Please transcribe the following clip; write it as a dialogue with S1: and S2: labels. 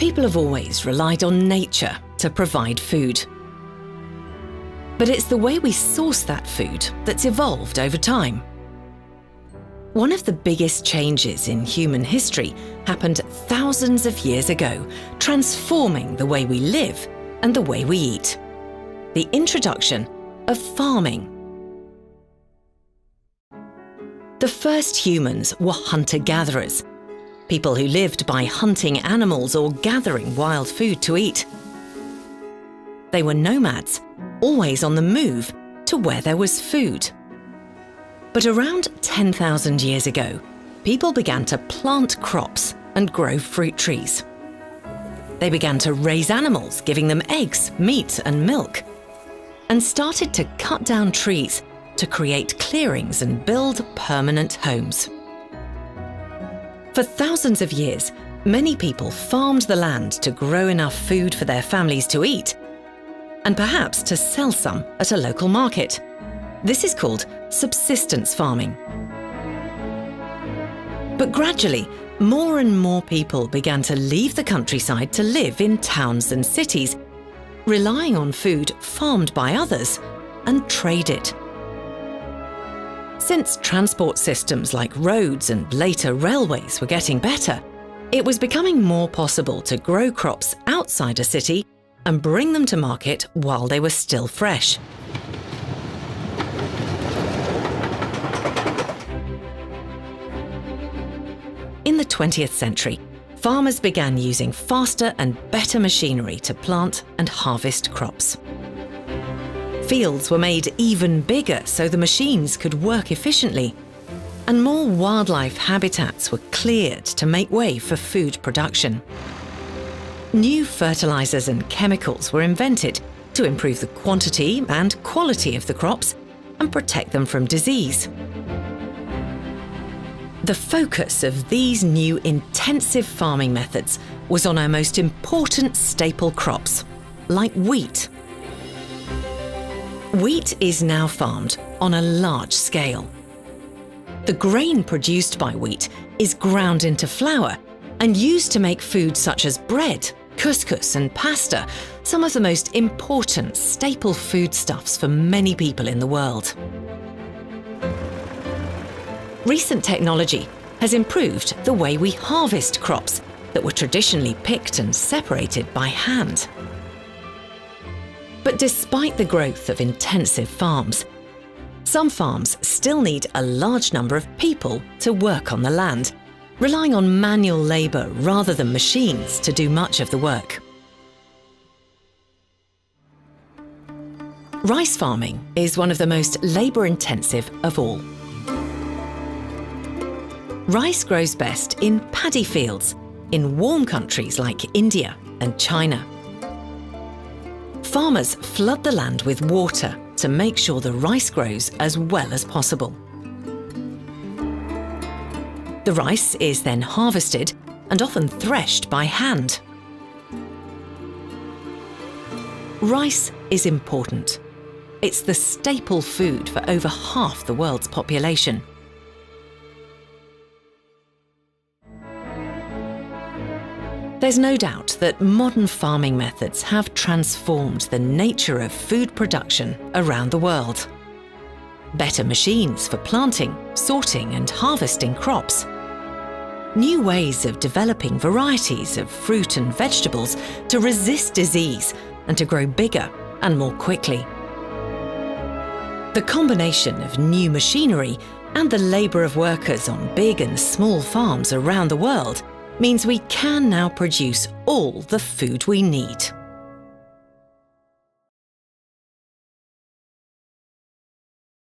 S1: People have always relied on nature to provide food. But it's the way we source that food that's evolved over time. One of the biggest changes in human history happened thousands of years ago, transforming the way we live and the way we eat. The introduction of farming. The first humans were hunter-gatherers, people who lived by hunting animals or gathering wild food to eat. They were nomads, always on the move to where there was food. But around 10,000 years ago, people began to plant crops and grow fruit trees. They began to raise animals, giving them eggs, meat, and milk, and started to cut down trees to create clearings and build permanent homes. For thousands of years, many people farmed the land to grow enough food for their families to eat, and perhaps to sell some at a local market. This is called subsistence farming. But gradually, more and more people began to leave the countryside to live in towns and cities, relying on food farmed by others and trade it. Since transport systems like roads and later railways were getting better, it was becoming more possible to grow crops outside a city and bring them to market while they were still fresh. In the 20th century, farmers began using faster and better machinery to plant and harvest crops. Fields were made even bigger so the machines could work efficiently, and more wildlife habitats were cleared to make way for food production. New fertilizers and chemicals were invented to improve the quantity and quality of the crops and protect them from disease. The focus of these new intensive farming methods was on our most important staple crops, like wheat. Wheat is now farmed on a large scale. The grain produced by wheat is ground into flour and used to make food such as bread, couscous and pasta, some of the most important staple foodstuffs for many people in the world. Recent technology has improved the way we harvest crops that were traditionally picked and separated by hand. But despite the growth of intensive farms, some farms still need a large number of people to work on the land, relying on manual labour rather than machines to do much of the work. Rice farming is one of the most labour-intensive of all. Rice grows best in paddy fields in warm countries like India and China. Farmers flood the land with water to make sure the rice grows as well as possible. The rice is then harvested and often threshed by hand. Rice is important. It's the staple food for over half the world's population. There's no doubt that modern farming methods have transformed the nature of food production around the world. Better machines for planting, sorting and harvesting crops. New ways of developing varieties of fruit and vegetables to resist disease and to grow bigger and more quickly. The combination of new machinery and the labour of workers on big and small farms around the world means we can now produce all the food we need.